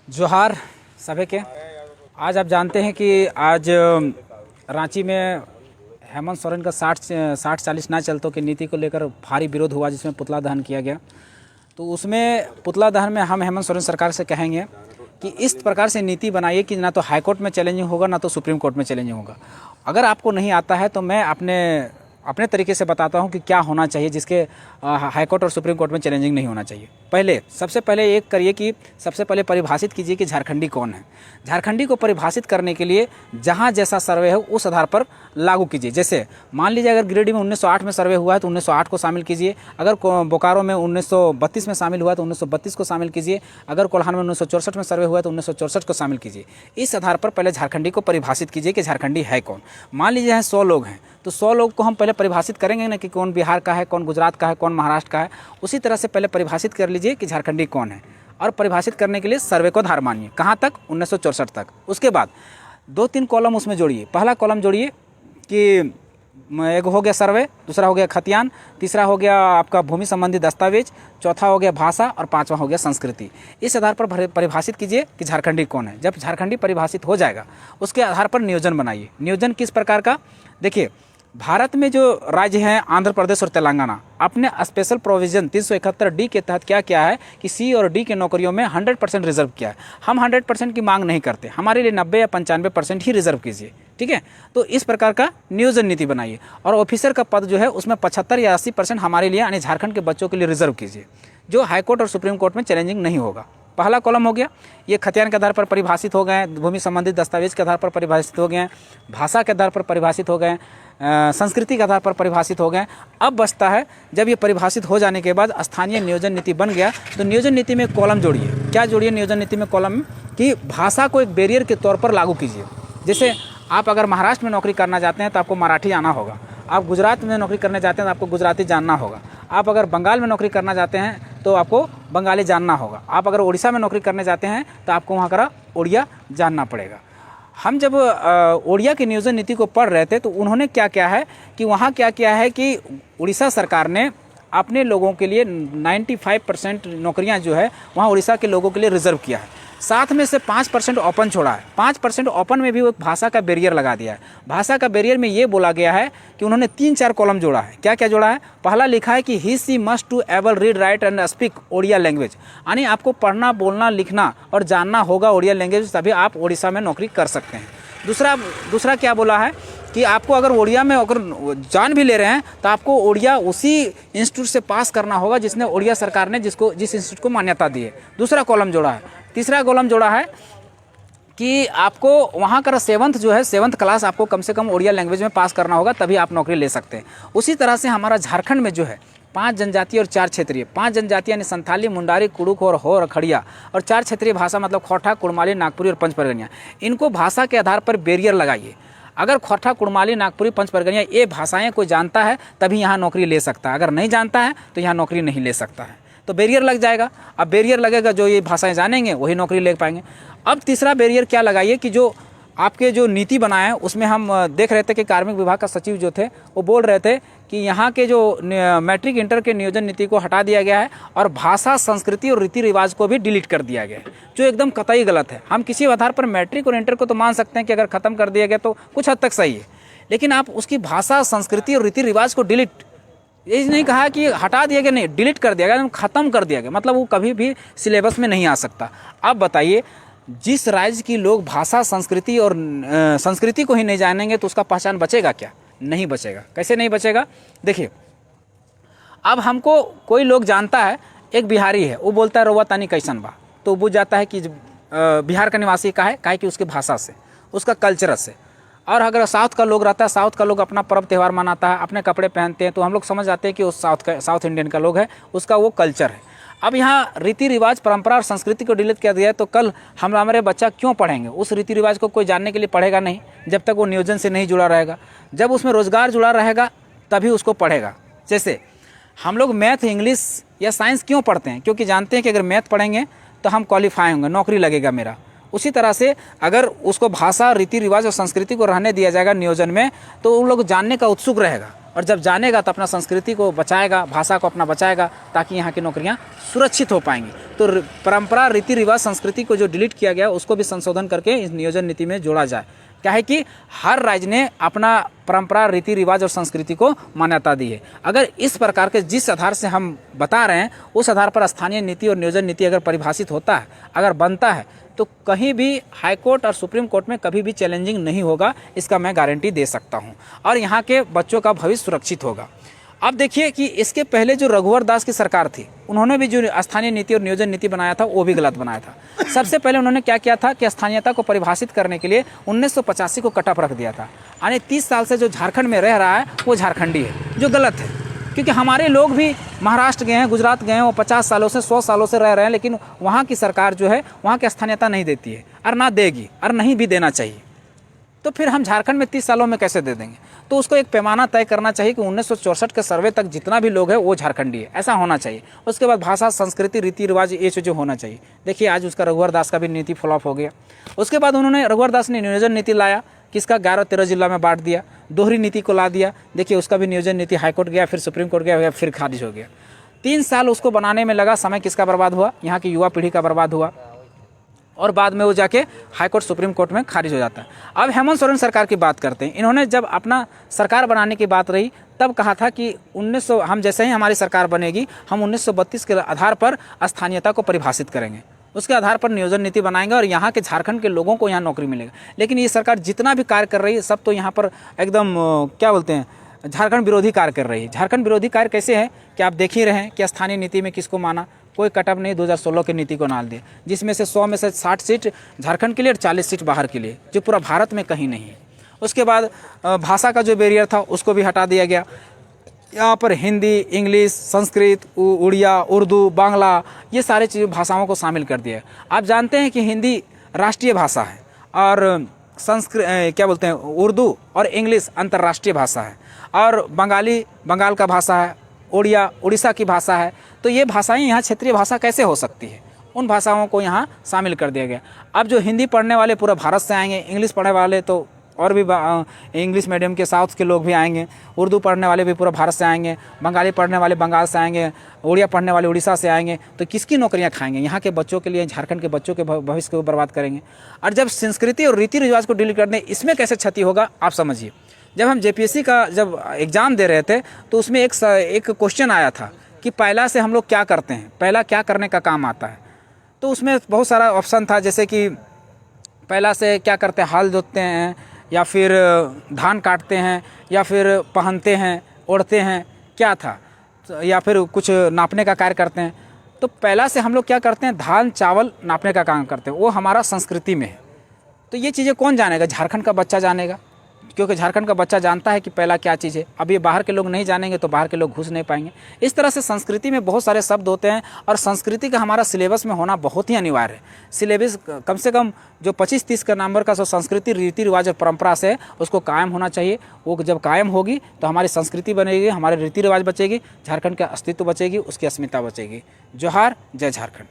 जोहार सभी के। आज आप जानते हैं कि आज रांची में हेमंत सोरेन का 60-40 ना चलतों की नीति को लेकर भारी विरोध हुआ, जिसमें पुतला दहन किया गया। तो उसमें पुतला दहन में हम हेमंत सोरेन सरकार से कहेंगे कि इस प्रकार से नीति बनाइए कि ना तो हाई कोर्ट में चैलेंजिंग होगा, ना तो सुप्रीम कोर्ट में चैलेंजिंग होगा। अगर आपको नहीं आता है तो मैं अपने तरीके से बताता हूं कि क्या होना चाहिए, जिसके हाई कोर्ट और सुप्रीम कोर्ट में चैलेंजिंग नहीं होना चाहिए। सबसे पहले एक करिए कि सबसे पहले परिभाषित कीजिए कि झारखंडी कौन है। झारखंडी को परिभाषित करने के लिए जहां जैसा सर्वे है उस आधार पर लागू कीजिए। जैसे मान लीजिए अगर गिरिडीह में 1908 में सर्वे हुआ है तो 1908 को शामिल कीजिए। अगर बोकारो में 1932 में शामिल हुआ है तो 1932 को शामिल कीजिए। अगर कोल्हान में 1964 में सर्वे हुआ है तो 1964 को शामिल कीजिए। इस आधार पर पहले झारखंडी को परिभाषित कीजिए कि झारखंडी है कौन। मान लीजिए 100 लोग हैं तो 100 लोग को हम पहले परिभाषित करेंगे ना कि कौन बिहार का है, कौन गुजरात का है, कौन महाराष्ट्र का है। उसी तरह से पहले परिभाषित कर लीजिए कि झारखंडी कौन है, और परिभाषित करने के लिए सर्वे को आधार मानिए। कहाँ तक? 1964 तक। उसके बाद 2-3 कॉलम उसमें जोड़िए। पहला कॉलम जोड़िए कि एक हो गया सर्वे, दूसरा हो गया खतियान, तीसरा हो गया आपका भूमि संबंधी दस्तावेज, चौथा हो गया भाषा और पांचवा हो गया संस्कृति। इस आधार पर परिभाषित कीजिए कि झारखंडी कौन है। जब झारखंडी परिभाषित हो जाएगा उसके आधार पर नियोजन बनाइए। नियोजन किस प्रकार का? देखिए, भारत में जो राज्य हैं आंध्र प्रदेश और तेलंगाना, अपने स्पेशल प्रोविजन 371D के तहत क्या किया है कि सी और डी के नौकरियों में 100% रिजर्व किया है। हम 100% की मांग नहीं करते, हमारे लिए 90 या 95% ही रिजर्व कीजिए। ठीक है, तो इस प्रकार का नियोजन नीति बनाइए। और ऑफिसर का पद जो है उसमें 75 या 80% हमारे लिए यानी झारखंड के बच्चों के लिए रिजर्व कीजिए, जो हाईकोर्ट और सुप्रीम कोर्ट में चैलेंजिंग नहीं होगा। पहला कॉलम हो गया। ये खतियान के आधार पर परिभाषित हो गए, भूमि संबंधित दस्तावेज के आधार पर परिभाषित हो गए, भाषा के आधार पर परिभाषित हो गए, संस्कृति के आधार पर परिभाषित हो गए। अब बचता है, जब ये परिभाषित हो जाने के बाद स्थानीय नियोजन नीति बन गया तो नियोजन नीति में कॉलम जोड़िए। क्या जोड़िए नियोजन नीति में कॉलम? कि भाषा को एक बैरियर के तौर पर लागू कीजिए। जैसे आप अगर महाराष्ट्र में नौकरी करना चाहते हैं तो आपको मराठी आना होगा, आप गुजरात में नौकरी करना चाहते हैं तो आपको गुजराती जानना होगा, आप अगर बंगाल में नौकरी करना चाहते हैं तो आपको बंगाली जानना होगा, आप अगर उड़ीसा में नौकरी करने जाते हैं तो आपको वहाँ का उड़िया जानना पड़ेगा। हम जब उड़िया की नियोजन नीति को पढ़ रहे थे तो उन्होंने क्या किया है कि वहाँ क्या किया है कि उड़ीसा सरकार ने अपने लोगों के लिए 95% नौकरियाँ जो है वहाँ उड़ीसा के लोगों के लिए रिजर्व किया है। साथ में से 5% ओपन छोड़ा है। 5% ओपन में भी वो भाषा का बैरियर लगा दिया है। भाषा का बैरियर में ये बोला गया है कि उन्होंने 3-4 कॉलम जोड़ा है। क्या क्या जोड़ा है? पहला लिखा है कि he she must to able read write and speak Odia language, यानी आपको पढ़ना, बोलना, लिखना और जानना होगा ओडिया लैंग्वेज, तभी आप उड़ीसा में नौकरी कर सकते हैं। दूसरा क्या बोला है कि आपको अगर ओडिया में अगर जान भी ले रहे हैं तो आपको ओडिया उसी इंस्टीट्यूट से पास करना होगा जिसने ओडिया सरकार ने जिस इंस्टीट्यूट को मान्यता दी है। दूसरा कॉलम जोड़ा है। तीसरा कॉलम जोड़ा है कि आपको वहाँ का 7th क्लास आपको कम से कम ओडिया लैंग्वेज में पास करना होगा, तभी आप नौकरी ले सकते हैं। उसी तरह से हमारा झारखंड में जो है 5 जनजातीय और 4 क्षेत्रीय, 5 जनजाति यानी संथाली, मुंडारी, कुड़ुक और हो और खड़िया, और 4 क्षेत्रीय भाषा मतलब खोरठा, कुड़माली, नागपुरी और पंचपरगनिया, इनको भाषा के आधार पर बैरियर लगाइए। अगर खोरठा, कुड़माली, नागपुरी, पंचपरगनिया ये भाषाएं कोई जानता है तभी यहाँ नौकरी ले सकता है, अगर नहीं जानता है तो यहाँ नौकरी नहीं ले सकता है। तो बैरियर लग जाएगा। अब बैरियर लगेगा, जो ये भाषाएं जानेंगे वही नौकरी ले पाएंगे। अब तीसरा बैरियर क्या लगाइए कि जो आपके जो नीति बनाए हैं उसमें हम देख रहे थे कि कार्मिक विभाग का सचिव जो थे वो बोल रहे थे कि यहाँ के जो मैट्रिक इंटर के नियोजन नीति को हटा दिया गया है और भाषा, संस्कृति और रीति रिवाज को भी डिलीट कर दिया गया है, जो एकदम कतई गलत है। हम किसी आधार पर मैट्रिक और इंटर को तो मान सकते हैं कि अगर ख़त्म कर दिया गया तो कुछ हद तक सही है, लेकिन आप उसकी भाषा, संस्कृति और रीति रिवाज को डिलीट, ये नहीं कहा कि हटा दिया गया, नहीं, डिलीट कर दिया गया, ख़त्म कर दिया गया, मतलब वो कभी भी सिलेबस में नहीं आ सकता। अब बताइए, जिस राज्य की लोग भाषा, संस्कृति और संस्कृति को ही नहीं जानेंगे तो उसका पहचान बचेगा क्या? नहीं बचेगा। कैसे नहीं बचेगा? देखिए, अब हमको कोई लोग जानता है, एक बिहारी है, वो बोलता है रउआ तानी कैसन बा, तो बुझ जाता है कि बिहार का निवासी का है, काहे कि उसकी भाषा से, उसका कल्चर से। और अगर साउथ का लोग रहता है, साउथ का लोग अपना पर्व त्यौहार मनाता है, अपने कपड़े पहनते हैं, तो हम लोग समझ जाते हैं कि वो साउथ इंडियन का लोग है, उसका वो कल्चर है। अब यहाँ रीति रिवाज, परंपरा और संस्कृति को डिलीट कर दिया है तो कल हमारे बच्चा क्यों पढ़ेंगे? उस रीति रिवाज को कोई जानने के लिए पढ़ेगा नहीं जब तक वो नियोजन से नहीं जुड़ा रहेगा। जब उसमें रोजगार जुड़ा रहेगा तभी उसको पढ़ेगा। जैसे हम लोग मैथ, इंग्लिश या साइंस क्यों पढ़ते हैं? क्योंकि जानते हैं कि अगर मैथ पढ़ेंगे तो हम क्वालिफाई होंगे, नौकरी लगेगा मेरा। उसी तरह से अगर उसको भाषा, रीति रिवाज और संस्कृति को रहने दिया जाएगा नियोजन में तो उन लोग जानने का उत्सुक रहेगा। और जब जानेगा तो अपना संस्कृति को बचाएगा, भाषा को अपना बचाएगा, ताकि यहाँ की नौकरियाँ सुरक्षित हो पाएंगी। तो परंपरा, रीति रिवाज, संस्कृति को जो डिलीट किया गया उसको भी संशोधन करके इस नियोजन नीति में जोड़ा जाए। क्या है कि हर राज्य ने अपना परंपरा, रीति रिवाज और संस्कृति को मान्यता दी है। अगर इस प्रकार के जिस आधार से हम बता रहे हैं उस आधार पर स्थानीय नीति और नियोजन नीति अगर परिभाषित होता है, अगर बनता है, तो कहीं भी हाई कोर्ट और सुप्रीम कोर्ट में कभी भी चैलेंजिंग नहीं होगा, इसका मैं गारंटी दे सकता हूँ। और यहाँ के बच्चों का भविष्य सुरक्षित होगा। अब देखिए कि इसके पहले जो रघुवर दास की सरकार थी, उन्होंने भी जो स्थानीय नीति और नियोजन नीति बनाया था वो भी गलत बनाया था। सबसे पहले उन्होंने क्या किया था कि स्थानीयता को परिभाषित करने के लिए 1985 को कट ऑफ रख दिया था। यानी 30 साल से जो झारखंड में रह रहा है वो झारखंडी है, जो गलत है। क्योंकि हमारे लोग भी महाराष्ट्र गए हैं, गुजरात गए हैं, वो 50 सालों से 100 सालों से रह रहे हैं, लेकिन वहाँ की सरकार जो है वहाँ की स्थानीयता नहीं देती है और ना देगी और नहीं भी देना चाहिए। तो फिर हम झारखंड में 30 सालों में कैसे दे देंगे? तो उसको एक पैमाना तय करना चाहिए कि 1964 के सर्वे तक जितना भी लोग है वो झारखंडी है, ऐसा होना चाहिए। उसके बाद भाषा, संस्कृति, रीति रिवाज, ये चीज़ें होना चाहिए। देखिए आज उसका रघुवर दास का भी नीति फ्लॉप हो गया। उसके बाद उन्होंने, रघुवर दास ने नियोजन नीति लाया, किसका 11-13 जिला में बांट दिया, दोहरी नीति को ला दिया। देखिए उसका भी नियोजन नीति हाईकोर्ट गया, फिर सुप्रीम कोर्ट गया, फिर खारिज हो गया। 3 साल उसको बनाने में लगा, समय किसका बर्बाद हुआ? यहाँ की युवा पीढ़ी का बर्बाद हुआ, और बाद में वो जाके हाई कोर्ट, सुप्रीम कोर्ट में खारिज हो जाता है। अब हेमंत सोरेन सरकार की बात करते हैं। इन्होंने जब अपना सरकार बनाने की बात रही तब कहा था कि 1900 हम जैसे ही हमारी सरकार बनेगी हम 1932 के आधार पर स्थानीयता को परिभाषित करेंगे, उसके आधार पर नियोजन नीति बनाएंगे और यहाँ के झारखंड के लोगों को यहाँ नौकरी मिलेगा। लेकिन ये सरकार जितना भी कार्य कर रही है सब तो यहाँ पर एकदम क्या बोलते हैं, झारखंड विरोधी कार्य कर रही है। झारखंड विरोधी कार्य कैसे है कि आप देख ही रहे हैं कि स्थानीय नीति में किसको माना, कोई कटअप नहीं, 2016 की नीति को डाल दिया, जिसमें से 100 में से 60 सीट झारखंड के लिए और 40 सीट बाहर के लिए, जो पूरा भारत में कहीं नहीं है। उसके बाद भाषा का जो बैरियर था उसको भी हटा दिया गया। यहाँ पर हिंदी, इंग्लिश, संस्कृत, उड़िया, उर्दू, बांग्ला, ये सारे चीज़ भाषाओं को शामिल कर दिया है। आप जानते हैं कि हिंदी राष्ट्रीय भाषा है और क्या बोलते हैं, उर्दू और इंग्लिश अंतर्राष्ट्रीय भाषा है, और बंगाली बंगाल का भाषा है, उड़िया उड़ीसा की भाषा है। तो ये भाषाएं यहाँ क्षेत्रीय भाषा कैसे हो सकती है? उन भाषाओं को यहाँ शामिल कर दिया गया। अब जो हिंदी पढ़ने वाले पूरा भारत से आएंगे, इंग्लिश पढ़ने वाले तो और भी इंग्लिश मीडियम के साउथ के लोग भी आएंगे, उर्दू पढ़ने वाले भी पूरा भारत से आएंगे, बंगाली पढ़ने वाले बंगाल से आएंगे, उड़िया पढ़ने वाले उड़ीसा से आएंगे। तो किसकी नौकरियां खाएंगे? यहाँ के बच्चों के लिए, झारखंड के बच्चों के भविष्य को बर्बाद करेंगे। और जब संस्कृति और रीति रिवाज को डिलीट कर दें, इसमें कैसे क्षति होगा आप समझिए। जब हम JPSC का जब एग्ज़ाम दे रहे थे तो उसमें एक क्वेश्चन आया था कि पहला से हम लोग क्या करते हैं, पहला क्या करने का काम आता है। तो उसमें बहुत सारा ऑप्शन था, जैसे कि पहला से क्या करते हैं, हल जोतते हैं, या फिर धान काटते हैं, या फिर पहनते हैं, ओढ़ते हैं, क्या था, या फिर कुछ नापने का कार्य करते हैं। तो पहला से हम लोग क्या करते हैं, धान चावल नापने का काम करते हैं, वो हमारा संस्कृति में है। तो ये चीज़ें कौन जानेगा? झारखंड का बच्चा जानेगा, क्योंकि झारखंड का बच्चा जानता है कि पहला क्या चीज़ है। अब ये बाहर के लोग नहीं जानेंगे तो बाहर के लोग घुस नहीं पाएंगे। इस तरह से संस्कृति में बहुत सारे शब्द होते हैं और संस्कृति का हमारा सिलेबस में होना बहुत ही अनिवार्य है। सिलेबस कम से कम जो 25-30 का नंबर का जो संस्कृति, रीति रिवाज और परंपरा से उसको कायम होना चाहिए। वो जब कायम होगी तो हमारी संस्कृति बनेगी, हमारे रीति रिवाज बचेगी, झारखंड का अस्तित्व बचेगी, उसकी अस्मिता बचेगी। जोहार, जय झारखंड।